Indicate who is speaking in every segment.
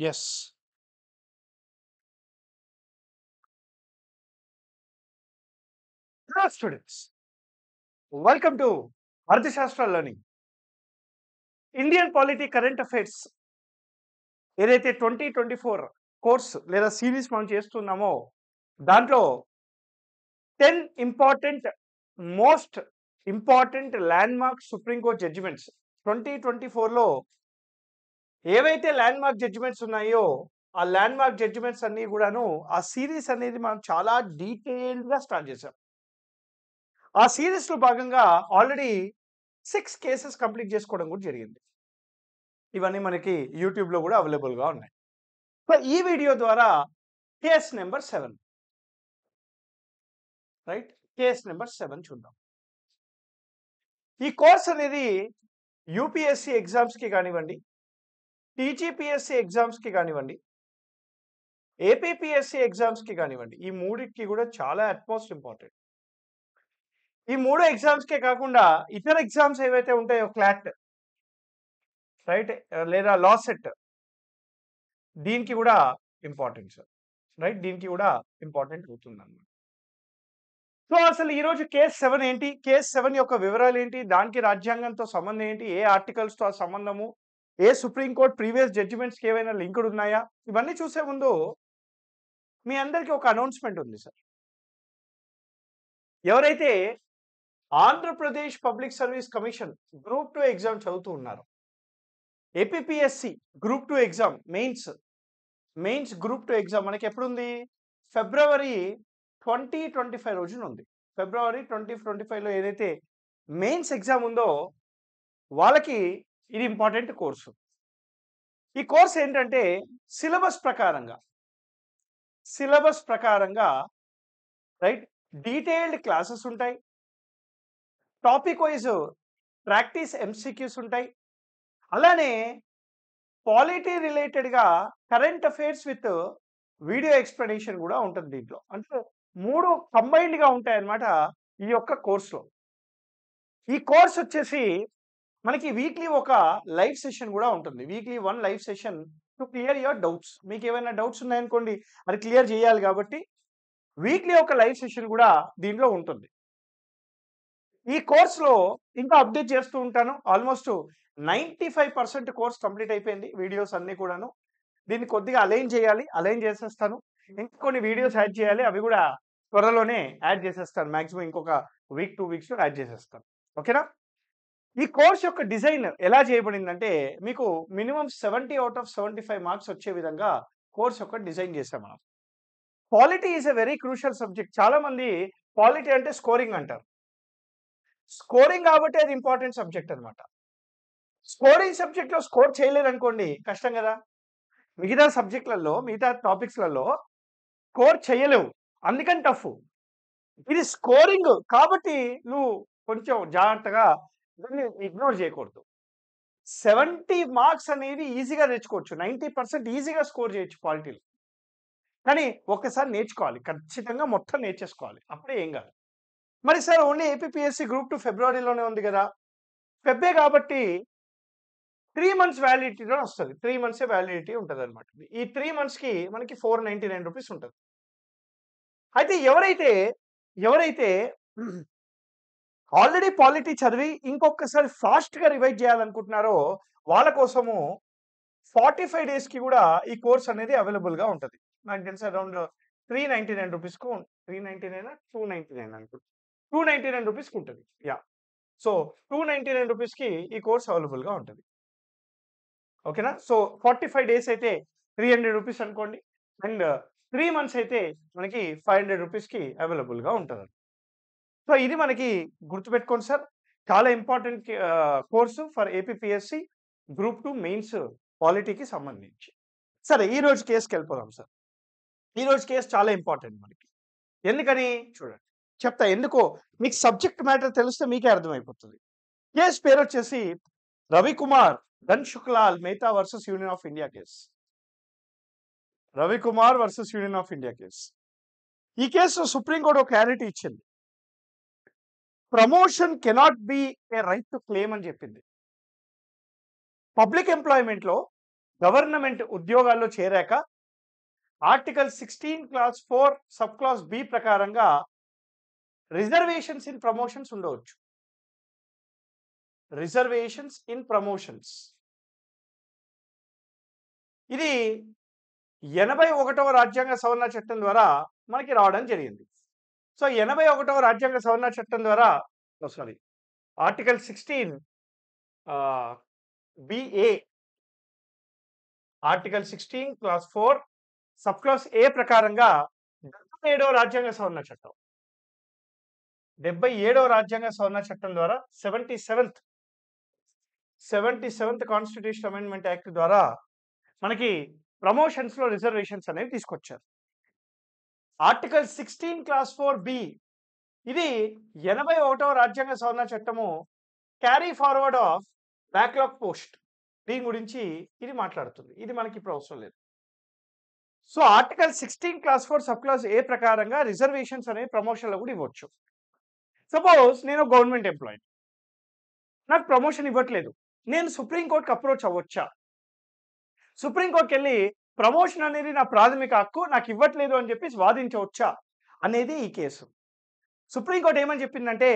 Speaker 1: Yes. Hello, students. Welcome to Arthashastra Learning. Indian polity current affairs ఏదైతే 2024 course లేదా series మనం చేస్తున్నామో దాంట్లో 10 important most important landmark supreme court judgments 2024లో ఏవైతే ల్యాండ్ మార్క్ జడ్జిమెంట్స్ ఉన్నాయో ఆ ల్యాండ్ మార్క్ జడ్జిమెంట్స్ అన్ని కూడాను ఆ సిరీస్ అనేది మనం చాలా డీటెయిల్డ్గా స్టార్ట్ చేసాం. ఆ సిరీస్లో భాగంగా ఆల్రెడీ 6 కేసెస్ కంప్లీట్ చేసుకోవడం కూడా జరిగింది. ఇవన్నీ మనకి యూట్యూబ్లో కూడా అవైలబుల్గా ఉన్నాయి. సో ఈ వీడియో ద్వారా case number 7 right, case number 7 చూద్దాం. ఈ కోర్స్ అనేది యూపీఎస్సీ ఎగ్జామ్స్కి కానివ్వండి, టీజీపీఎస్సీ ఎగ్జామ్స్కి కానివ్వండి, ఏపీపీఎస్సీ ఎగ్జామ్స్కి కానివ్వండి, ఈ మూడింటికి కూడా చాలా అట్మోస్ట్ ఇంపార్టెంట్. ఈ 3 ఎగ్జామ్స్కే కాకుండా ఇతర ఎగ్జామ్స్ ఏవైతే ఉంటాయో క్లాట్ రైట్ లేదా లా సెట్ దీనికి కూడా ఇంపార్టెంట్ సార్ రైట్, దీనికి కూడా ఇంపార్టెంట్ అవుతుంది అన్నమాట. సో అసలు ఈరోజు కేస్ 7 ఏంటి, కేస్ 7 యొక్క వివరాలు ఏంటి, దానికి రాజ్యాంగంతో సంబంధం ఏంటి, ఏ ఆర్టికల్స్తో ఆ సంబంధము, ఏ సుప్రీంకోర్టు ప్రీవియస్ జడ్జిమెంట్స్కి ఏవైనా లింకుడ్ ఉన్నాయా, ఇవన్నీ చూసే ముందు మీ అందరికీ ఒక అనౌన్స్మెంట్ ఉంది సార్. ఎవరైతే Andhra Pradesh public service commission group 2 exam చదువుతూ ఉన్నారు, APPSC group 2 exam mains group 2 exam మనకి ఎప్పుడుంది, ఫిబ్రవరి 2025 రోజున ఉంది. ఫిబ్రవరి 2025లో ఏదైతే మెయిన్స్ ఎగ్జామ్ ఉందో వాళ్ళకి ఇది ఇంపార్టెంట్ కోర్సు. ఈ కోర్స్ ఏంటంటే సిలబస్ ప్రకారంగా రైట్ డీటెయిల్డ్ క్లాసెస్ ఉంటాయి, టాపిక్ వైజ్ ప్రాక్టీస్ ఎంసీక్యూస్ ఉంటాయి, అలానే పాలిటీ రిలేటెడ్గా current affairs with video explanation కూడా ఉంటుంది దీంట్లో. అంటే 3 కంబైన్డ్గా ఉంటాయి అన్నమాట ఈ యొక్క కోర్సులో. ఈ కోర్స్ వచ్చేసి మనకి వీక్లీ ఒక లైవ్ సెషన్ కూడా ఉంటుంది. Weekly 1 live session to clear your doubts. మీకు ఏమైనా డౌట్స్ ఉన్నాయనుకోండి, అది క్లియర్ చేయాలి కాబట్టి వీక్లీ ఒక లైవ్ సెషన్ కూడా దీంట్లో ఉంటుంది. ఈ కోర్సులో ఇంకా అప్డేట్ చేస్తూ ఉంటాను. ఆల్మోస్ట్ 95% కోర్స్ కంప్లీట్ అయిపోయింది, వీడియోస్ అన్నీ కూడాను. దీన్ని కొద్దిగా అలైన్ చేసేస్తాను. ఇంకా కొన్ని వీడియోస్ యాడ్ చేయాలి, అవి కూడా త్వరలోనే యాడ్ చేసేస్తాను. మాక్సిమం ఇంకొక వీక్ 2 వీక్స్లో యాడ్ చేసేస్తాను. ఓకేనా. ఈ కోర్స్ యొక్క డిజైన్ ఎలా చేయబడిందంటే మీకు మినిమం 70 అవుట్ ఆఫ్ 75 మార్క్స్ వచ్చే విధంగా కోర్స్ యొక్క డిజైన్ చేసాం మనం. Polity is a very crucial subject. చాలా మంది పాలిటీ అంటే స్కోరింగ్ అంటారు. స్కోరింగ్ కాబట్టి అది ఇంపార్టెంట్ సబ్జెక్ట్ అనమాట. స్కోరింగ్ సబ్జెక్ట్లో స్కోర్ చేయలేదనుకోండి కష్టం కదా. మిగతా సబ్జెక్టులలో మిగతా టాపిక్స్లలో స్కోర్ చేయలేవు, అందుకని టఫ్. ఇది స్కోరింగ్ కాబట్టి నువ్వు కొంచెం జాగ్రత్తగా దాన్ని ఇగ్నోర్ చేయకూడదు. 70 మార్క్స్ అనేది ఈజీగా తెచ్చుకోవచ్చు, 90% ఈజీగా స్కోర్ చేయొచ్చు పాలిటీలో. కానీ ఒక్కసారి నేర్చుకోవాలి, ఖచ్చితంగా మొత్తం నేర్చేసుకోవాలి, అప్పుడే ఏం కాదు. మరి సార్ ఓన్లీ ఏపీపీఎస్సీ గ్రూప్ 2 ఫిబ్రవరిలోనే ఉంది కదా, ఫెబ్బే కాబట్టి 3 మంత్స్ వ్యాలిడిటీలో వస్తుంది. 3 మంత్సే వ్యాలిడిటీ ఉంటుంది అనమాట. ఈ 3 మంత్స్కి మనకి 499 రూపీస్ ఉంటుంది. అయితే ఎవరైతే ఆల్రెడీ పాలిటీ చదివి ఇంకొకసారి ఫాస్ట్గా రివైజ్ చేయాలనుకుంటున్నారో వాళ్ళ కోసము 45 డేస్కి కూడా ఈ కోర్స్ అనేది అవైలబుల్గా ఉంటుంది. నాకు తెలిసి అరౌండ్ 399 రూపీస్కు 399 299 అనుకుంటా 299 రూపీస్కి ఉంటుంది. యా, సో 299 రూపీస్కి ఈ కోర్స్ అవైలబుల్గా ఉంటుంది. ఓకేనా. సో 45 డేస్ అయితే 300 రూపీస్ అనుకోండి, అండ్ 3 మంత్స్ అయితే మనకి 500 రూపీస్కి అవైలబుల్గా ఉంటుంది. సో ఇది మనకి గుర్తుపెట్టుకోండి సార్, చాలా important course for APPSC group 2 mains పాలిటీకి సంబంధించి. సరే, ఈ రోజు కేసుకి వెళ్ళిపోదాం సార్. ఈ రోజు కేసు చాలా ఇంపార్టెంట్ మనకి. ఎందుకని చూడండి, చెప్తా ఎందుకో. మీకు సబ్జెక్ట్ మ్యాటర్ తెలిస్తే మీకే అర్థమైపోతుంది. కేసు పేరు వచ్చేసి Ravikumar Dhansukhlal Mehta versus union of India case. Ravikumar versus union of India case. ఈ కేసులో సుప్రీంకోర్టు క్లారిటీ ఇచ్చింది. Promotion cannot be a right to claim అని చెప్పింది. పబ్లిక్ ఎంప్లాయ్మెంట్లో గవర్నమెంట్ ఉద్యోగాల్లో చేరాక article 16 clause 4 sub clause B ప్రకారంగా రిజర్వేషన్స్ ఇన్ ప్రమోషన్స్ ఉండవచ్చు. రిజర్వేషన్స్ ఇన్ ప్రమోషన్స్ ఇది 81వ రాజ్యాంగ సవరణ చట్టం ద్వారా మనకి రావడం జరిగింది. సో 81వ రాజ్యాంగ సవరణ చట్టం ద్వారా sorry article 16 B A article 16 clause 4 sub clause A ప్రకారంగా 77వ రాజ్యాంగ సవరణ చట్టం 77వ రాజ్యాంగ సవరణ చట్టం ద్వారా 77th కాన్స్టిట్యూషన్ అమెండ్మెంట్ యాక్ట్ ద్వారా మనకి ప్రమోషన్స్ లో రిజర్వేషన్స్ అనేవి తీసుకొచ్చారు. ఆర్టికల్ 16 క్లాస్ 4 బి ఇది 81వ రాజ్యాంగ సవరణ చట్టము carry forward of backlog post దీని గురించి ఇది మాట్లాడుతుంది. ఇది మనకి ఇప్పుడు అవసరం లేదు. So article 16 clause 4 sub clause A ప్రకారంగా రిజర్వేషన్స్ అనేవి ప్రమోషన్లో కూడా ఇవ్వచ్చు. సపోజ్ నేను గవర్నమెంట్ ఎంప్లాయీ, నాకు ప్రమోషన్ ఇవ్వట్లేదు, నేను సుప్రీంకోర్టుకి అప్రోచ్ అవ్వచ్చా? సుప్రీంకోర్టుకి వెళ్ళి ప్రమోషన్ అనేది నా ప్రాథమిక హక్కు, నాకు ఇవ్వట్లేదు అని చెప్పి వాదించవచ్చా అనేది ఈ కేసు. సుప్రీంకోర్టు ఏమని చెప్పిందంటే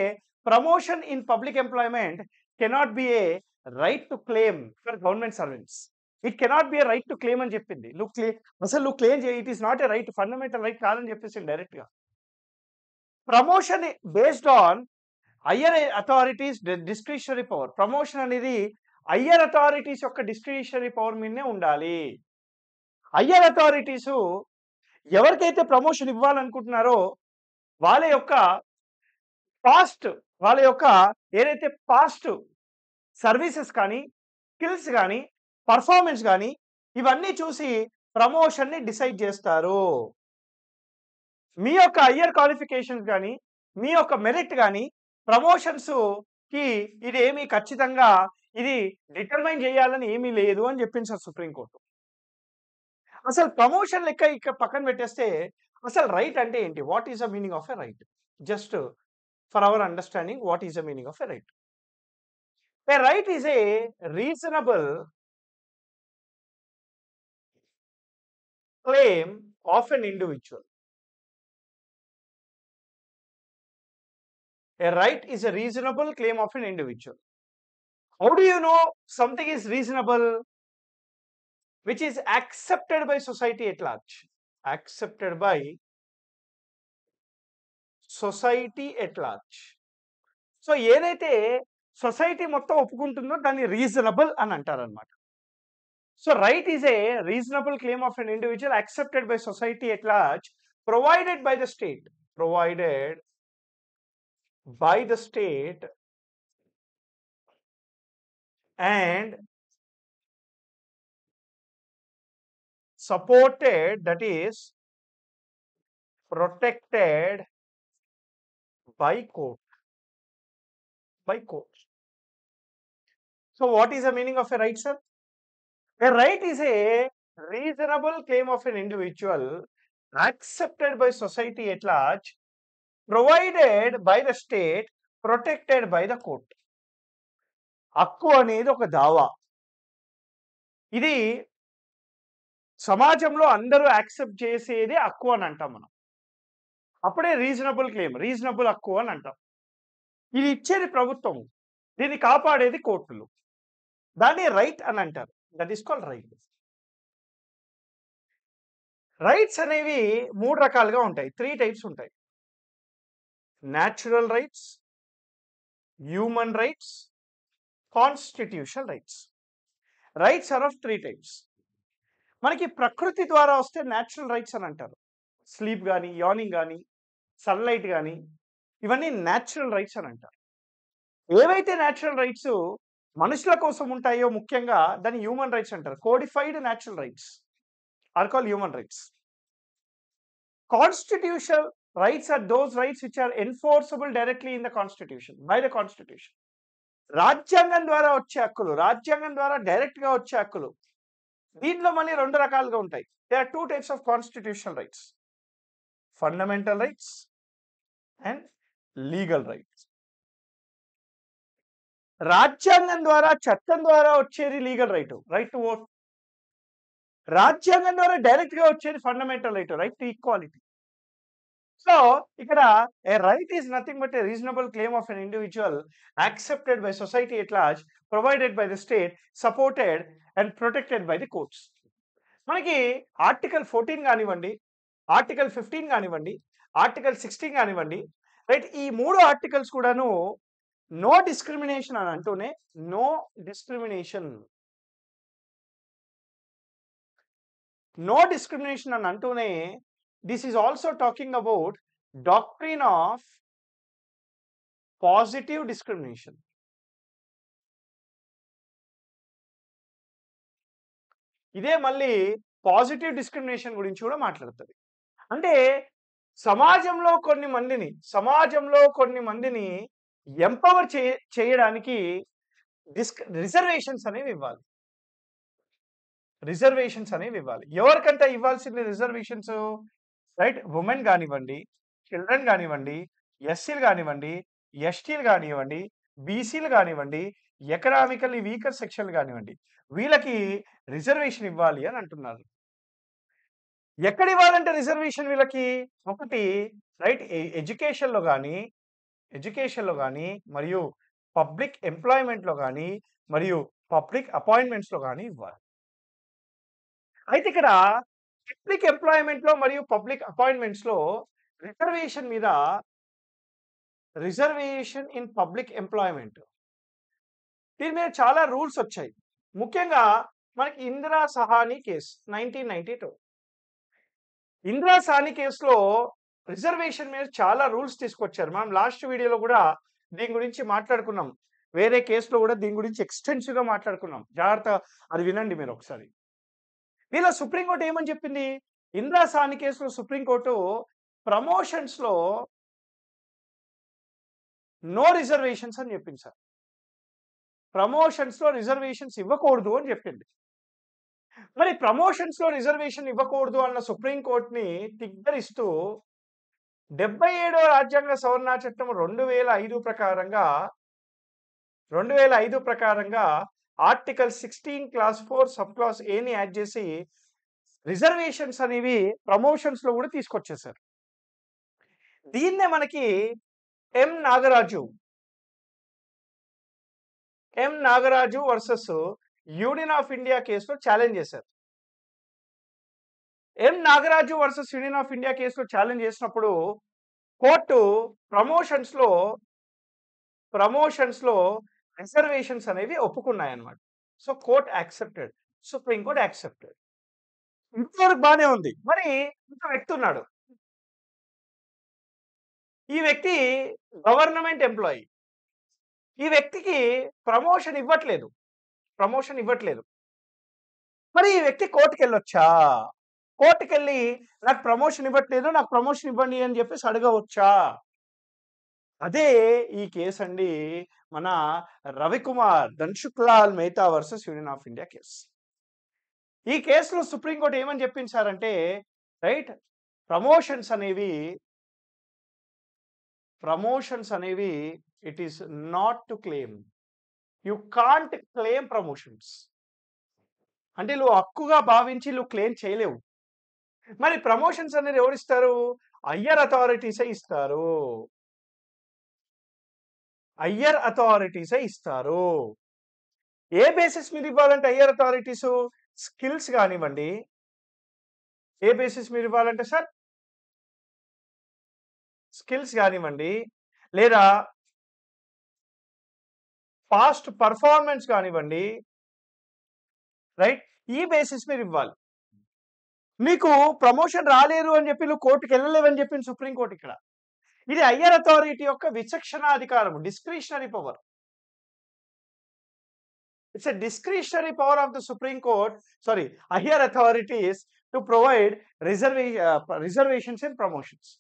Speaker 1: promotion in public employment cannot be a right to claim for government servants. It cannot be a right to claim అని చెప్పింది. నువ్వు క్లెయిమ్ చేయి, it is not a right, fundamental right కాదని చెప్పేసి డైరెక్ట్ గా. Promotion based on higher authorities discretionary power. Promotion అనేది higher authorities యొక్క discretionary power మీదనే ఉండాలి. హయ్యర్ అథారిటీస్ ఎవరికైతే ప్రమోషన్ ఇవ్వాలనుకుంటున్నారో వాళ్ళ యొక్క ఏదైతే పాస్ట్ సర్వీసెస్ కానీ, స్కిల్స్ కానీ, పర్ఫార్మెన్స్ కానీ ఇవన్నీ చూసి ప్రమోషన్ ని డిసైడ్ చేస్తారు. మీ యొక్క హయ్యర్ క్వాలిఫికేషన్స్ కానీ, మీ యొక్క మెరిట్ కానీ ప్రమోషన్స్ కి ఇది ఏమీ ఖచ్చితంగా ఇది డిటర్మైన్ చేయాలని ఏమీ లేదు అని చెప్పింది సార్ సుప్రీంకోర్టు. అసలు ప్రమోషన్ లెక్క ఇక్కడ పక్కన పెట్టేస్తే అసలు రైట్ అంటే ఏంటి? What is the meaning of a right? Just for our understanding, what is the meaning of a right? A right is a reasonable claim of an individual. A right is a reasonable claim of an individual. How do you know something is reasonable? Which is accepted by society at large. Accepted by society at large. So ఏదైతే society మొత్తం ఒప్పుకుంటుందో దాన్ని reasonable అని అంటారనమాట. So right is a reasonable claim of an individual accepted by society at large, provided by the state and supported, that is protected by court. So what is the meaning of a right, sir? A right is a reasonable claim of an individual accepted by society at large, provided by the state, protected by the court. హక్కు అనేది ఒక దావా. ఇది సమాజంలో అందరూ accept చేసేది హక్కు అని అంటాం మనం. అప్పుడే రీజనబుల్ క్లెయిమ్, రీజనబుల్ హక్కు అని అంటాం. ఇది ఇచ్చేది ప్రభుత్వం, దీన్ని కాపాడేది కోర్టులు. దాన్ని రైట్ అని అంటారు. That is called right. Rights అనేవి 3 రకాలుగా ఉంటాయి. 3 టైప్స్ ఉంటాయి. Natural rights, human rights, constitutional rights. Rights are of 3 types. మనకి ప్రకృతి ద్వారా వస్తే న్యాచురల్ రైట్స్ అని అంటారు. స్లీప్ కానీ, యార్నింగ్ కానీ, సన్లైట్ కానీ, ఇవన్నీ న్యాచురల్ రైట్స్ అని అంటారు. ఏవైతే న్యాచురల్ రైట్స్ మనుషుల కోసం ఉంటాయో ముఖ్యంగా దాన్ని హ్యూమన్ రైట్స్ అంటారు. Codified natural rights are called human rights. Constitutional rights are those rights which are enforceable directly in the constitution, by the constitution. రాజ్యాంగం ద్వారా వచ్చే హక్కులు, రాజ్యాంగం ద్వారా డైరెక్ట్ గా వచ్చే హక్కులు. దీంట్లో మళ్ళీ 2 రకాలుగా ఉంటాయి. There are 2 types of constitutional rights, fundamental rights and legal rights. రాజ్యాంగం ద్వారా, చట్టం ద్వారా వచ్చేది legal right, right to vote. రాజ్యాంగం ద్వారా డైరెక్ట్ గా వచ్చేది fundamental right to equality. So ఇక్కడ a right is nothing but a reasonable claim of an individual accepted by society at large, provided by the state, supported and protected by the courts. మనకి article 14 కానివ్వండి, article 15 కానివ్వండి, article 16 కానివ్వండి, right ఈ 3 articles కూడాను no discrimination అని అంటూనే, no discrimination అని అంటూనే, this is also talking about doctrine of positive discrimination. ఇదే మళ్ళీ పాజిటివ్ డిస్క్రిమినేషన్ గురించి కూడా మాట్లాడుతుంది. అంటే సమాజంలో కొన్ని మందిని ఎంపవర్ చేయడానికి రిజర్వేషన్స్ అనేవి ఇవ్వాలి. ఎవరికంటే ఇవ్వాల్సింది రిజర్వేషన్స్? రైట్, ఉమెన్ కానివ్వండి, చిల్డ్రన్ కానివ్వండి, ఎస్సీలు కానివ్వండి, ఎస్టీలు కానివ్వండి, బీసీలు కానివ్వండి, ఎకనామికల్లీ వీకర్ సెక్షన్ కానివ్వండి, వీళ్ళకి రిజర్వేషన్ ఇవ్వాలి అని అంటున్నారు. ఎక్కడ ఇవ్వాలంటే రిజర్వేషన్ వీళ్ళకి? ఒకటి రైట్ ఎడ్యుకేషన్లో కానీ మరియు పబ్లిక్ ఎంప్లాయ్మెంట్లో కానీ మరియు పబ్లిక్ అపాయింట్మెంట్స్లో కానీ ఇవ్వాలి. అయితే ఇక్కడ పబ్లిక్ ఎంప్లాయ్మెంట్లో మరియు పబ్లిక్ అపాయింట్మెంట్స్లో రిజర్వేషన్ ఇన్ పబ్లిక్ ఎంప్లాయ్మెంట్ దీని మీద చాలా రూల్స్ వచ్చాయి. ముఖ్యంగా మనకి ఇందిరా సహాని కేసు 1992. ఇందిరా సాహ్ని కేసులో రిజర్వేషన్ మీద చాలా రూల్స్ తీసుకొచ్చారు. మనం లాస్ట్ వీడియోలో కూడా దీని గురించి మాట్లాడుకున్నాం. వేరే కేసులో కూడా దీని గురించి ఎక్స్టెన్సివ్గా మాట్లాడుకున్నాం. జాగ్రత్త అది వినండి మీరు ఒకసారి. వీళ్ళ సుప్రీంకోర్టు ఏమని చెప్పింది? ఇందిరా సాహ్ని కేసులో సుప్రీంకోర్టు ప్రమోషన్స్లో నో రిజర్వేషన్స్ అని చెప్పింది సార్. ప్రమోషన్స్లో రిజర్వేషన్స్ ఇవ్వకూడదు అని చెప్పింది. మరి ప్రమోషన్స్ లో రిజర్వేషన్ ఇవ్వకూడదు అన్న సుప్రీంకోర్టుని తిగ్గరిస్తూ 77వ రాజ్యాంగ సవరణ చట్టం 2005 ప్రకారంగా ఆర్టికల్ 16 క్లాస్ 4 సబ్ క్లాస్ ఏని యాడ్ చేసి రిజర్వేషన్స్ అనేవి ప్రమోషన్స్ లో కూడా తీసుకొచ్చేసారు. దీన్నే మనకి M Nagaraju versus union of India కేసులో ఛాలెంజ్ చేశారు. M Nagaraju versus union of India కేసులో ఛాలెంజ్ చేసినప్పుడు కోర్టు ప్రమోషన్స్ లో రిజర్వేషన్స్ అనేవి ఒప్పుకున్నాయన్నమాట. So court accepted, supreme court accepted. ఇంతవరకు బాగానే ఉంది. మరి ఇంత వ్యక్తి ఉన్నాడు. ఈ వ్యక్తి గవర్నమెంట్ ఎంప్లాయీ. ఈ వ్యక్తికి ప్రమోషన్ ఇవ్వట్లేదు. మరి ఈ వ్యక్తి కోర్టుకి వెళ్ళొచ్చా? కోర్టుకెళ్ళి నాకు ప్రమోషన్ ఇవ్వట్లేదు, నాకు ప్రమోషన్ ఇవ్వండి అని చెప్పేసి అడగవచ్చా? అదే ఈ కేసు అండి, మన Ravikumar Dhansukhlal Mehta versus union of India case. ఈ కేసులో సుప్రీంకోర్టు ఏమని చెప్పింది సార్ అంటే, రైట్ ప్రమోషన్స్ అనేవి it is not to claim. You can't claim promotions. అంటే నువ్వు హక్కుగా భావించి నువ్వు క్లెయిమ్ చేయలేవు. మరి ప్రమోషన్స్ అనేది ఎవరు ఇస్తారు? హయ్యర్ అథారిటీసే ఇస్తారు. ఏ బేసిస్ మీద ఇవ్వాలంటే హయ్యర్ అథారిటీస్? స్కిల్స్ కానివ్వండి. ఏ బేసిస్ మీద ఇవ్వాలంటే సార్? స్కిల్స్ కానివ్వండి, లేదా పాస్ట్ పర్ఫార్మెన్స్ కానివ్వండి, రైట్ ఈ బేసిస్ మీద ఇవ్వాలి. నీకు ప్రమోషన్ రాలేదు అని చెప్పి నువ్వు కోర్టుకి వెళ్ళలేవని చెప్పింది సుప్రీంకోర్టు. ఇక్కడ ఇది హయ్యర్ అథారిటీ యొక్క విచక్షణాధికారం, discretionary power. It's a discretionary power of the supreme court, higher authorities to provide reservations in promotions.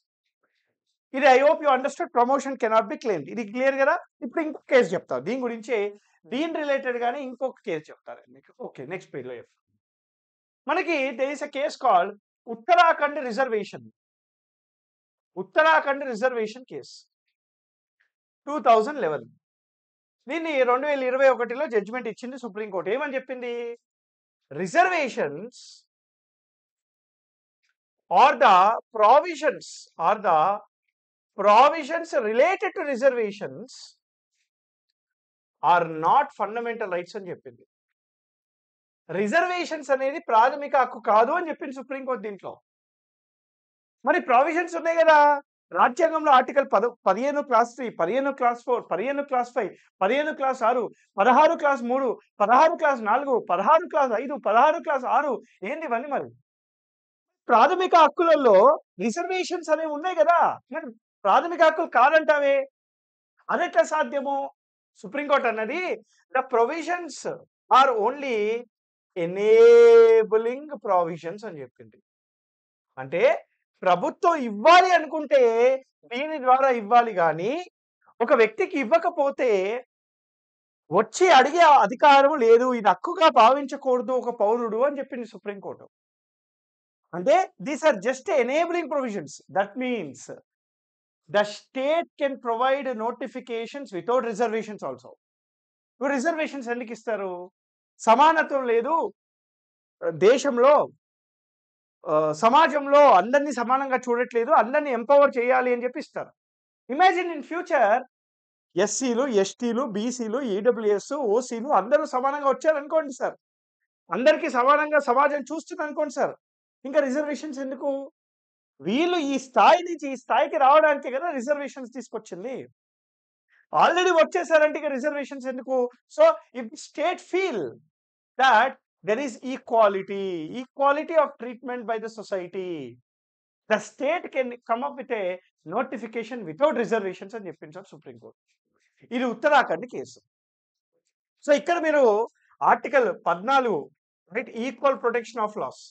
Speaker 1: ఇది I hope you understand. Promotion cannot be claimed. ఇది క్లియర్ కదా? ఇప్పుడు ఇంకొక కేసు చెప్తాను దీని గురించి, దీని రిలేటెడ్ గానీ ఇంకొక కేసు చెప్తారు మీకు. ఓకే, నెక్స్ట్ పేజ్ లో చెప్తాను. మనకి there is a case called Uttarakhand reservation case 2011. దీన్ని 2021లో జడ్జిమెంట్ ఇచ్చింది సుప్రీంకోర్టు. ఏమని చెప్పింది? Reservations or the provisions related to reservations are not fundamental rights అని చెప్పింది. రిజర్వేషన్స్ అనేది ప్రాథమిక హక్కు కాదు అని చెప్పింది సుప్రీంకోర్టు దీంట్లో. మరి ప్రావిజన్స్ ఉన్నాయి కదా, రాజ్యాంగంలో article 15 class 3, 15 class 4, 15 class 5, 15 class 6, 16 class 3, 16 clause 4, 16 class 5, 16 class 6 ఏంది ఇవన్నీ? మరి ప్రాథమిక హక్కులలో రిజర్వేషన్స్ అనేవి ఉన్నాయి కదా, మరి ప్రాథమిక హక్కులు కాదంటావే, అదెట్లా సాధ్యము? సుప్రీంకోర్టు అన్నది the provisions are only enabling provisions అని చెప్పింది. అంటే ప్రభుత్వం ఇవ్వాలి అనుకుంటే దీని ద్వారా ఇవ్వాలి కానీ ఒక వ్యక్తికి ఇవ్వకపోతే వచ్చి అడిగే అధికారం లేదు, ఇది హక్కుగా భావించకూడదు ఒక పౌరుడు అని చెప్పింది సుప్రీంకోర్టు. అంటే these are just enabling provisions. That means the state can provide notifications without reservations also. రిజర్వేషన్స్ ఎందుకు ఇస్తారు? సమానత్వం లేదు దేశంలో, సమాజంలో అందరినీ సమానంగా చూడట్లేదు, అందరినీ ఎంపవర్ చేయాలి అని చెప్పి ఇస్తారు. ఇమాజిన్ ఇన్ ఫ్యూచర్ ఎస్సీలు, ఎస్టీలు, బీసీలు, ఈడబ్ల్యూఎస్, ఓసీలు అందరూ సమానంగా వచ్చారు అనుకోండి సార్, అందరికీ సమానంగా సమాజం చూస్తుంది అనుకోండి సార్, ఇంకా రిజర్వేషన్స్ ఎందుకు? వీళ్ళు ఈ స్థాయి నుంచి ఈ స్థాయికి రావడానికి కదా రిజర్వేషన్స్ తీసుకొచ్చింది. ఆల్రెడీ వచ్చేసారంటే ఇక రిజర్వేషన్స్ ఎందుకు? So if state feel that there is equality of treatment by the society, the state can come up with a notification without reservations అని చెప్పించారు సుప్రీంకోర్టు. ఇది ఉత్తరాఖండ్ కేసు. సో ఇక్కడ మీరు article 14 right, equal protection of laws,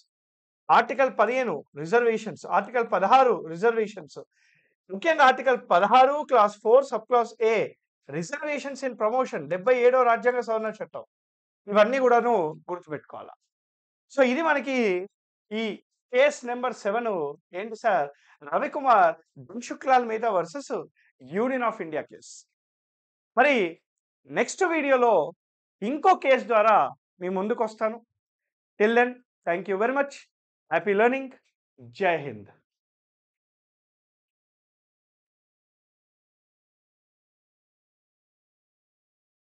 Speaker 1: article 15 reservations, article 16 reservations, ముఖ్యంగా article 16 clause 4 sub clause A reservations in promotion, 77వ రాజ్యాంగ సవరణ చట్టం, ఇవన్నీ కూడాను గుర్తుపెట్టుకోవాలా. సో ఇది మనకి ఈ కేస్ నెంబర్ 7 ఏంటి సార్, రవికుమార్ దున్షుక్లాల్ మీద versus union of India case. మరి నెక్స్ట్ వీడియోలో ఇంకో కేసు ద్వారా మీ ముందుకు వస్తాను. Till then thank you very much. Happy learning. జై హింద్.